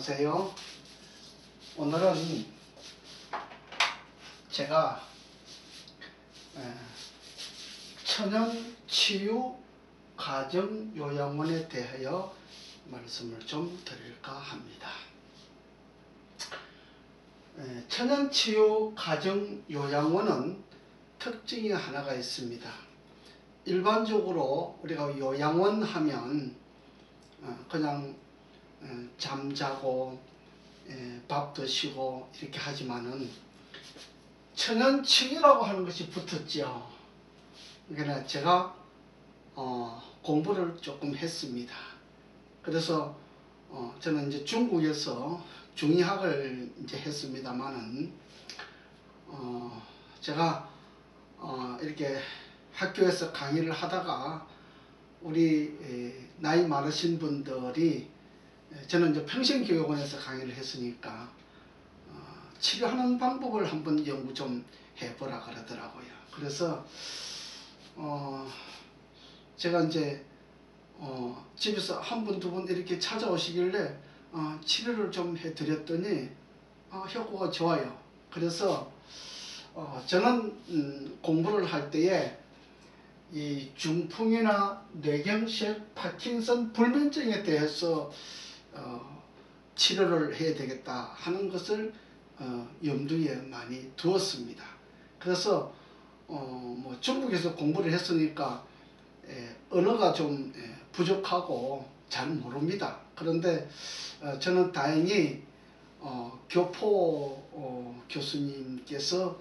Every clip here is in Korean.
안녕하세요. 오늘은 제가 천연치유가정요양원에 대하여 말씀을 좀 드릴까 합니다. 천연치유가정요양원은 특징이 하나가 있습니다. 일반적으로 우리가 요양원 하면 그냥 잠자고 밥 드시고 이렇게 하지만은 천연치유라고 하는 것이 붙었죠. 그러니까 제가 공부를 조금 했습니다. 그래서 저는 이제 중국에서 중의학을 이제 했습니다만은 제가 이렇게 학교에서 강의를 하다가 우리 나이 많으신 분들이 저는 이제 평생교육원에서 강의를 했으니까 치료하는 방법을 한번 연구 좀 해보라 그러더라고요. 그래서 제가 이제 집에서 한 분, 두 분 이렇게 찾아오시길래 치료를 좀 해드렸더니 효과가 좋아요. 그래서 저는 공부를 할 때에 이 중풍이나 뇌경색, 파킨슨, 불면증에 대해서 치료를 해야 되겠다 하는 것을 염두에 많이 두었습니다. 그래서 뭐 중국에서 공부를 했으니까 언어가 좀 부족하고 잘 모릅니다. 그런데 저는 다행히 교포 교수님께서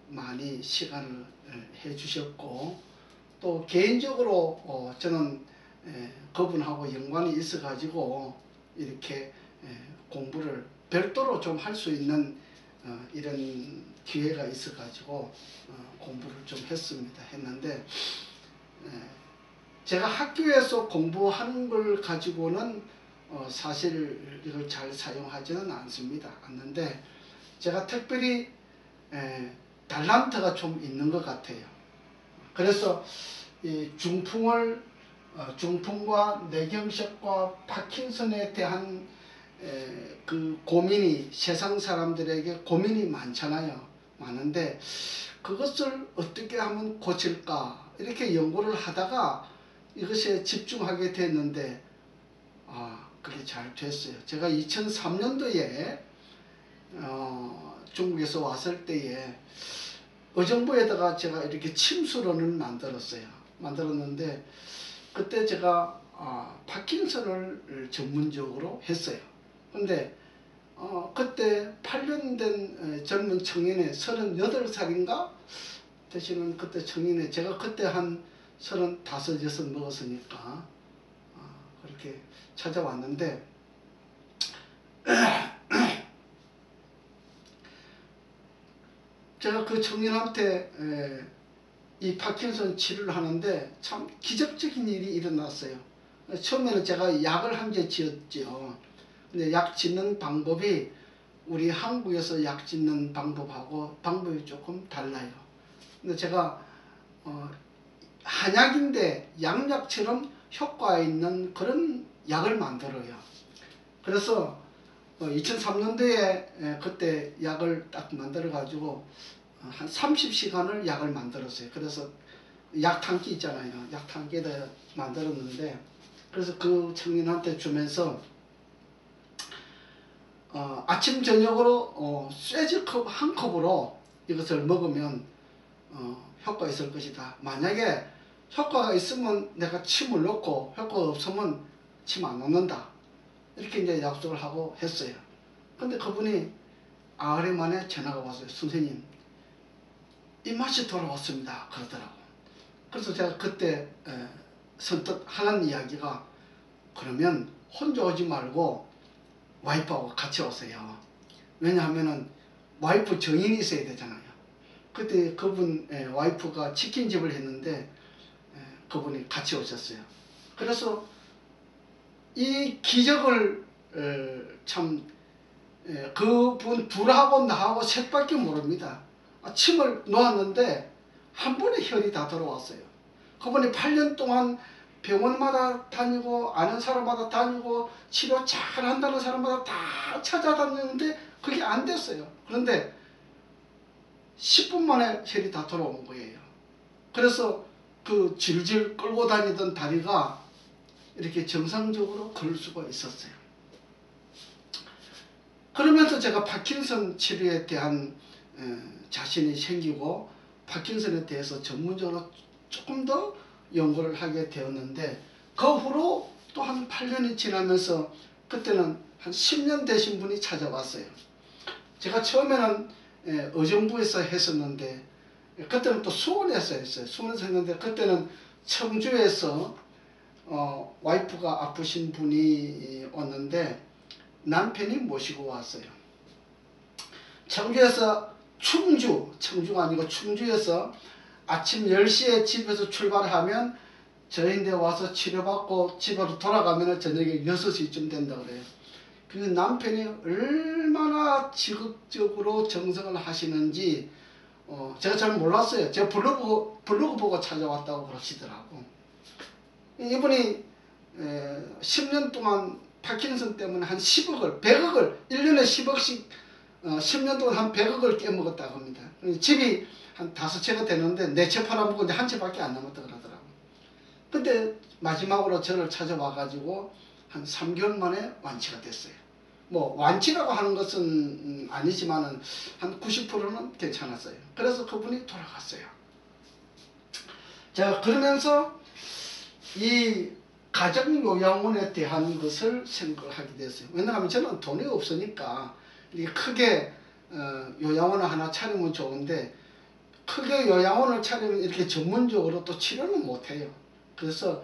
많이 시간을 해주셨고 또 개인적으로 저는 그분하고 연관이 있어 가지고 이렇게 공부를 별도로 좀 할 수 있는 이런 기회가 있어 가지고 공부를 좀 했는데 제가 학교에서 공부하는 걸 가지고는 사실 이걸 잘 사용하지는 않는데 제가 특별히 달란트가 좀 있는 것 같아요. 그래서 이 중풍과 뇌경색과 파킨슨에 대한 그 고민이 세상 사람들에게 고민이 많잖아요. 많은데 그것을 어떻게 하면 고칠까 이렇게 연구를 하다가 이것에 집중하게 됐는데 그게 잘 됐어요. 제가 2003년도에 중국에서 왔을 때에 의정부에다가 제가 이렇게 침수론을 만들었는데 그때 제가 파킨슨을 전문적으로 했어요. 근데 그때 8년 된 젊은 청년의 38살인가 되시는 그때 청년에 제가 그때 한 35, 6 먹었으니까 그렇게 찾아왔는데 제가 그 청년한테 이 파킨슨 치료를 하는데 참 기적적인 일이 일어났어요. 처음에는 제가 약을 한 개 지었죠. 근데 약 짓는 방법이 우리 한국에서 약 짓는 방법하고 방법이 조금 달라요. 근데 제가 한약인데 양약처럼 효과 있는 그런 약을 만들어요. 그래서 2003년도에 그때 약을 딱 만들어 가지고 한 30시간을 약을 만들었어요. 그래서 약탕기 있잖아요. 약탕기에다 만들었는데 그래서 그 청년한테 주면서 아침 저녁으로 쇠즈컵 한 컵으로 이것을 먹으면 효과 있을 것이다. 만약에 효과가 있으면 내가 침을 넣고 효과가 없으면 침 안 넣는다. 이렇게 이제 약속을 하고 했어요. 근데 그분이 아흘 만에 전화가 왔어요. 선생님, 입맛이 돌아왔습니다. 그러더라고. 그래서 제가 그때 선뜻 하는 이야기가 그러면 혼자 오지 말고 와이프하고 같이 오세요. 왜냐하면은 와이프 정인이 있어야 되잖아요. 그때 그분 와이프가 치킨집을 했는데 그분이 같이 오셨어요. 그래서 이 기적을 참 그분 둘하고 나하고 셋밖에 모릅니다. 침을 놓았는데 한 번에 혈이 다 돌아왔어요. 그분이 8년 동안 병원마다 다니고 아는 사람마다 다니고 치료 잘한다는 사람마다 다 찾아다녔는데 그게 안 됐어요. 그런데 10분 만에 혈이 다 돌아온 거예요. 그래서 그 질질 끌고 다니던 다리가 이렇게 정상적으로 걸을 수가 있었어요. 그러면서 제가 파킨슨 치료에 대한 자신이 생기고 파킨슨에 대해서 전문적으로 조금 더 연구를 하게 되었는데, 그 후로 또 한 8년이 지나면서 그때는 한 10년 되신 분이 찾아왔어요. 제가 처음에는 의정부에서 했었는데, 그때는 또 수원에서 했어요. 수원에서 했는데 그때는 청주에서 와이프가 아프신 분이 왔는데 남편이 모시고 왔어요. 청주에서 청주가 아니고 충주에서 아침 10시에 집에서 출발하면 저희인데 와서 치료받고 집으로 돌아가면 저녁에 6시쯤 된다 그래요. 그 남편이 얼마나 지극적으로 정성을 하시는지 제가 잘 몰랐어요. 제가 블로그 보고 찾아왔다고 그러시더라고. 이분이 10년 동안 파킨슨 때문에 한 100억을 1년에 10억씩 10년 동안 한 100억을 깨먹었다고 합니다. 집이 한 5채가 되는데 4채 팔아먹고 이제 1채밖에 안 남았다 그러더라고요. 근데 마지막으로 저를 찾아와 가지고 한 3개월 만에 완치가 됐어요. 뭐 완치라고 하는 것은 아니지만은 한 90%는 괜찮았어요. 그래서 그분이 돌아갔어요. 자, 그러면서 이 가정요양원에 대한 것을 생각을 하게 됐어요. 왜냐하면 저는 돈이 없으니까 이렇게 크게 요양원을 하나 차리면 좋은데, 크게 요양원을 차리면 이렇게 전문적으로 또 치료는 못해요. 그래서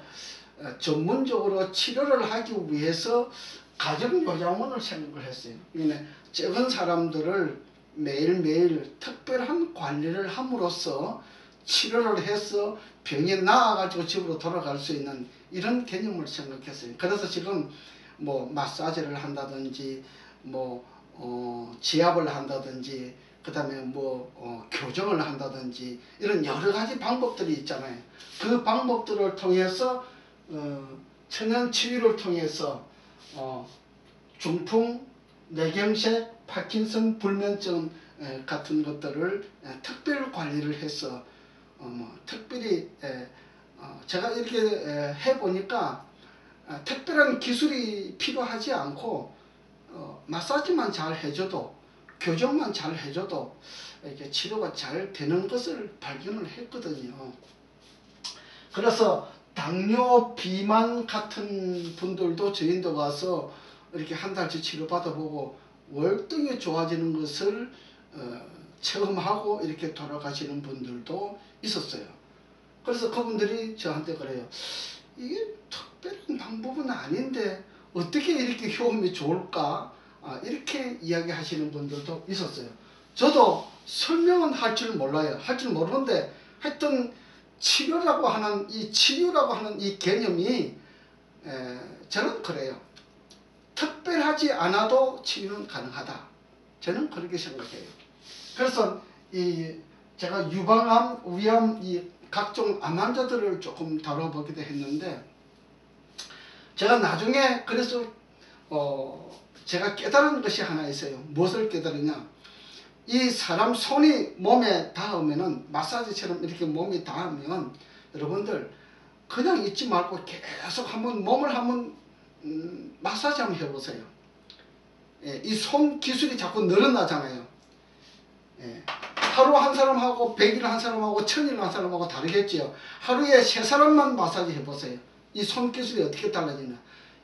전문적으로 치료를 하기 위해서 가정요양원을 생각을 했어요. 그러니까 적은 사람들을 매일매일 특별한 관리를 함으로써 치료를 해서 병이 나아가지고 집으로 돌아갈 수 있는 이런 개념을 생각했어요. 그래서 지금 뭐 마사지를 한다든지 지압을 한다든지 그 다음에 교정을 한다든지 이런 여러 가지 방법들이 있잖아요. 그 방법들을 통해서 천연 치유를 통해서 중풍, 뇌경색, 파킨슨, 불면증 같은 것들을 특별 관리를 해서 특별히 제가 이렇게 해보니까 특별한 기술이 필요하지 않고 마사지만 잘 해줘도, 교정만 잘 해줘도 이렇게 치료가 잘 되는 것을 발견을 했거든요. 그래서 당뇨, 비만 같은 분들도 저희한테 와서 이렇게 한 달치 치료받아보고 월등히 좋아지는 것을 체험하고 이렇게 돌아가시는 분들도 있었어요. 그래서 그분들이 저한테 그래요. 이게 특별한 방법은 아닌데 어떻게 이렇게 효험이 좋을까? 이렇게 이야기하시는 분들도 있었어요. 저도 설명은 할 줄 몰라요. 할 줄 모르는데 하여튼 치료라고 하는 이 개념이 저는 그래요. 특별하지 않아도 치료는 가능하다. 저는 그렇게 생각해요. 그래서 제가 유방암, 위암, 이 각종 암 환자들을 조금 다뤄보기도 했는데, 제가 나중에 그래서 제가 깨달은 것이 하나 있어요. 무엇을 깨달으냐? 이 사람 손이 몸에 닿으면은 마사지처럼 이렇게 몸이 닿으면 여러분들 그냥 있지 말고 계속 몸을 한번 마사지 한번 해보세요. 이 손 기술이 자꾸 늘어나잖아요. 하루 한 사람하고 100일 한 사람하고 1000일 한 사람하고 다르겠지요. 하루에 3사람만 마사지 해보세요. 이 손 기술이 어떻게 달라지나.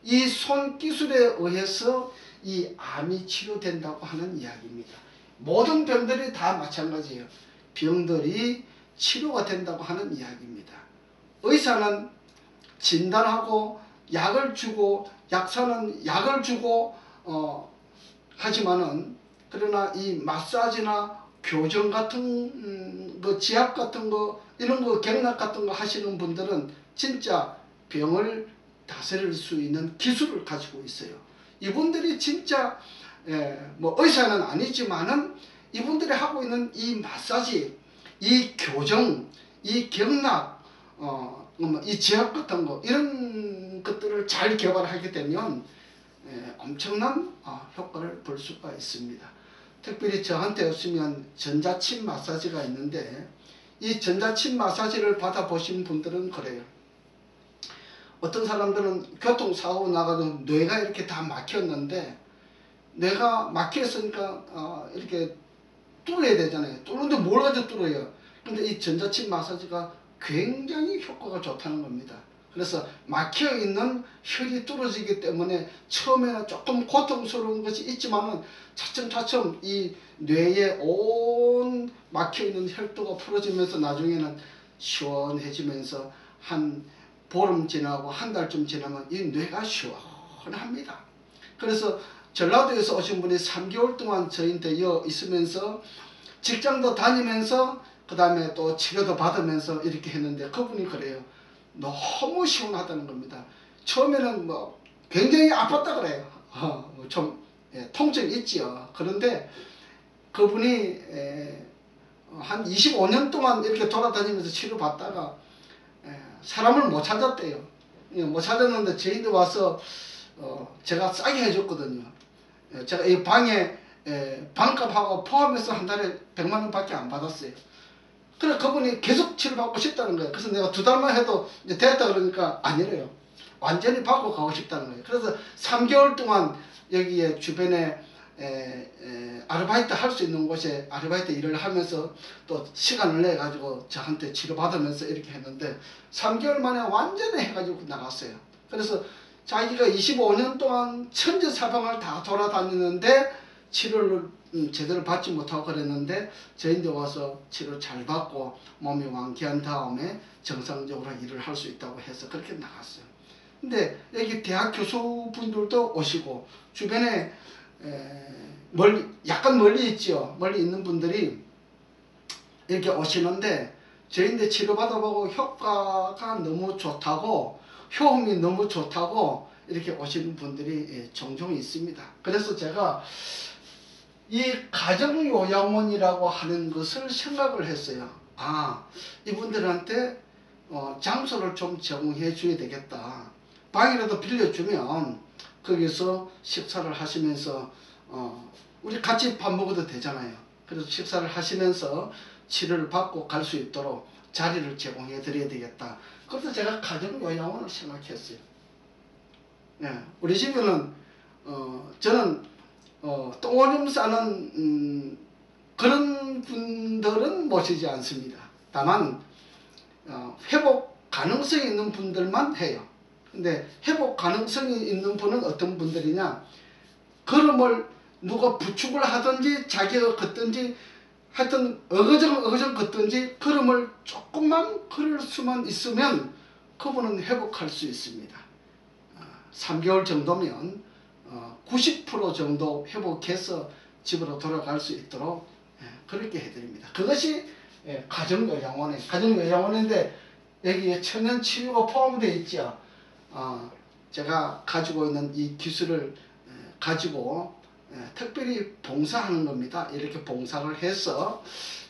이 손 기술에 의해서 이 암이 치료된다고 하는 이야기입니다. 모든 병들이 다 마찬가지예요. 병들이 치료가 된다고 하는 이야기입니다. 의사는 진단하고 약을 주고, 약사는 약을 주고 하지만은, 그러나 이 마사지나 교정 같은 지압 같은 거, 이런 거 경락 같은 거 하시는 분들은 진짜 병을 다스릴 수 있는 기술을 가지고 있어요. 이분들이 진짜 의사는 아니지만은 이분들이 하고 있는 이 마사지, 이 교정, 이 경락, 이 지압 같은 거 이런 것들을 잘 개발하게 되면 엄청난 효과를 볼 수가 있습니다. 특별히 저한테 오시면 전자침 마사지가 있는데 이 전자침 마사지를 받아보신 분들은 그래요. 어떤 사람들은 교통사고 나가도 뇌가 이렇게 다 막혔는데 뇌가 막혔으니까 이렇게 뚫어야 되잖아요. 뚫는데 뭘 가지고 뚫어요? 근데 이 전자침 마사지가 굉장히 효과가 좋다는 겁니다. 그래서 막혀있는 혈이 뚫어지기 때문에 처음에는 조금 고통스러운 것이 있지만은 차츰차츰 이 뇌에 온 막혀있는 혈도가 풀어지면서 나중에는 시원해지면서 한 보름 지나고 한 달쯤 지나면 이 뇌가 시원합니다. 그래서 전라도에서 오신 분이 3개월 동안 저희한테 있으면서 직장도 다니면서 그 다음에 또 치료도 받으면서 이렇게 했는데 그분이 그래요. 너무 시원하다는 겁니다. 처음에는 뭐 굉장히 아팠다 그래요. 좀 통증이 있지요. 그런데 그분이 한 25년 동안 이렇게 돌아다니면서 치료받다가 사람을 못 찾았대요. 못 찾았는데 저희한테 와서 제가 싸게 해줬거든요. 제가 이 방에 방값하고 포함해서 한 달에 100만 원밖에 안 받았어요. 그래 그분이 계속 치료받고 싶다는 거예요. 그래서 내가 2달만 해도 이제 됐다 그러니까 아니래요. 완전히 받고 가고 싶다는 거예요. 그래서 3개월 동안 여기에 주변에 아르바이트 할 수 있는 곳에 아르바이트 일을 하면서 또 시간을 내 가지고 저한테 치료받으면서 이렇게 했는데 3개월 만에 완전히 해가지고 나갔어요. 그래서 자기가 25년 동안 천지사방을 다 돌아다니는데 치료를 제대로 받지 못하고 그랬는데 저희한테 와서 치료 잘 받고 몸이 완쾌한 다음에 정상적으로 일을 할 수 있다고 해서 그렇게 나갔어요. 근데 여기 대학 교수분들도 오시고 주변에 약간 멀리 있죠. 멀리 있는 분들이 이렇게 오시는데 저희한테 치료받아보고 효과가 너무 좋다고 효험이 너무 좋다고 이렇게 오시는 분들이 종종 있습니다. 그래서 제가 이 가정요양원이라고 하는 것을 생각을 했어요. 이분들한테 장소를 좀 제공해 줘야 되겠다. 방이라도 빌려주면 거기서 식사를 하시면서 우리 같이 밥 먹어도 되잖아요. 그래서 식사를 하시면서 치료를 받고 갈 수 있도록 자리를 제공해 드려야 되겠다. 그래서 제가 가정요양원을 생각했어요. 우리 집에는 저는 똥오줌 싸는 그런 분들은 모시지 않습니다. 다만 회복 가능성이 있는 분들만 해요. 근데 회복 가능성이 있는 분은 어떤 분들이냐, 걸음을 누가 부축을 하든지 자기가 걷든지 하여튼 어거정 걷든지 걸음을 조금만 걸을 수만 있으면 그분은 회복할 수 있습니다. 3개월 정도면 90% 정도 회복해서 집으로 돌아갈 수 있도록 그렇게 해드립니다. 그것이 가정요양원인데 여기에 천연치유가 포함되어 있죠. 제가 가지고 있는 이 기술을 가지고 특별히 봉사하는 겁니다. 이렇게 봉사를 해서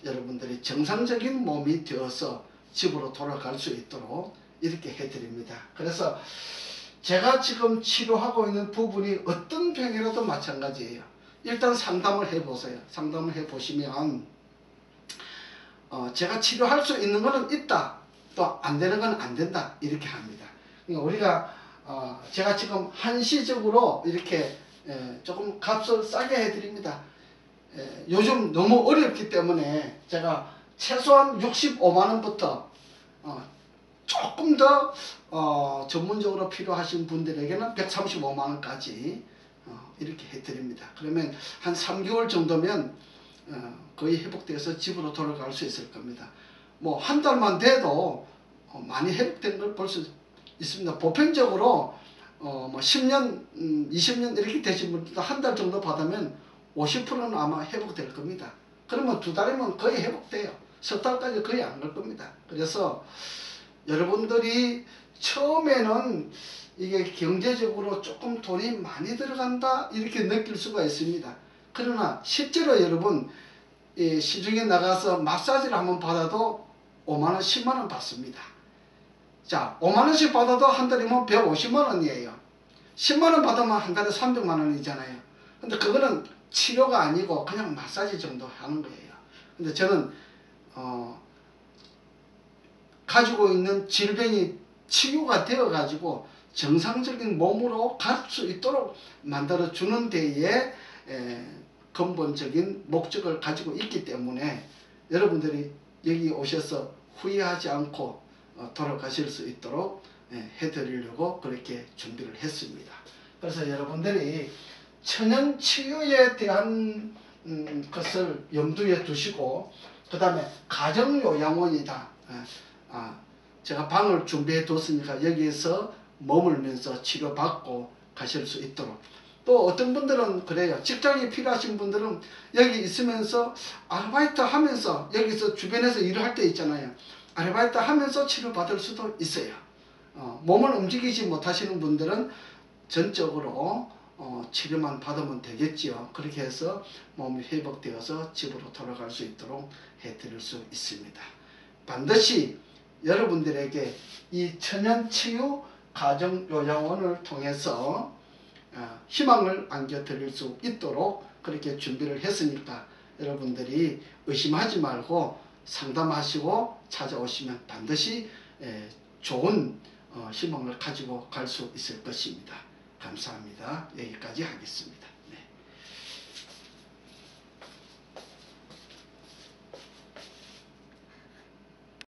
여러분들이 정상적인 몸이 되어서 집으로 돌아갈 수 있도록 이렇게 해드립니다. 그래서 제가 지금 치료하고 있는 부분이 어떤 병이라도 마찬가지예요. 일단 상담을 해보세요. 상담을 해보시면 제가 치료할 수 있는 것은 있다, 또 안 되는 건 안 된다, 이렇게 합니다. 그러니까 우리가 제가 지금 한시적으로 이렇게 조금 값을 싸게 해드립니다. 요즘 너무 어렵기 때문에 제가 최소한 65만원부터 조금 더 전문적으로 필요하신 분들에게는 135만원까지 이렇게 해드립니다. 그러면 한 3개월 정도면 거의 회복돼서 집으로 돌아갈 수 있을 겁니다. 뭐 한 달만 돼도 많이 회복된 걸 볼 수 있습니다. 보편적으로 뭐 10년, 20년 이렇게 되신 분들도 한 달 정도 받으면 50%는 아마 회복될 겁니다. 그러면 2달이면 거의 회복돼요. 석 달까지 거의 안 갈 겁니다. 그래서 여러분들이 처음에는 이게 경제적으로 조금 돈이 많이 들어간다 이렇게 느낄 수가 있습니다. 그러나 실제로 여러분 시중에 나가서 마사지를 한번 받아도 5만원 10만원 받습니다. 자, 5만원씩 받아도 한 달이면 150만원이에요. 10만원 받으면 한 달에 300만원이잖아요. 근데 그거는 치료가 아니고 그냥 마사지 정도 하는 거예요. 근데 저는 가지고 있는 질병이 치유가 되어 가지고 정상적인 몸으로 갈 수 있도록 만들어 주는 데에 근본적인 목적을 가지고 있기 때문에 여러분들이 여기 오셔서 후회하지 않고 돌아가실 수 있도록 해드리려고 그렇게 준비를 했습니다. 그래서 여러분들이 천연 치유에 대한 것을 염두에 두시고, 그 다음에 가정요양원이다. 제가 방을 준비해 뒀으니까 여기에서 머물면서 치료받고 가실 수 있도록. 또 어떤 분들은 그래요. 직장이 필요하신 분들은 여기 있으면서 아르바이트 하면서 여기서 주변에서 일을 할 때 있잖아요. 아르바이트 하면서 치료받을 수도 있어요. 몸을 움직이지 못하시는 분들은 전적으로 치료만 받으면 되겠지요. 그렇게 해서 몸이 회복되어서 집으로 돌아갈 수 있도록 해드릴 수 있습니다. 반드시 여러분들에게 이 천연치유 가정요양원을 통해서 희망을 안겨드릴 수 있도록 그렇게 준비를 했으니까 여러분들이 의심하지 말고 상담하시고 찾아오시면 반드시 좋은 희망을 가지고 갈 수 있을 것입니다. 감사합니다. 여기까지 하겠습니다.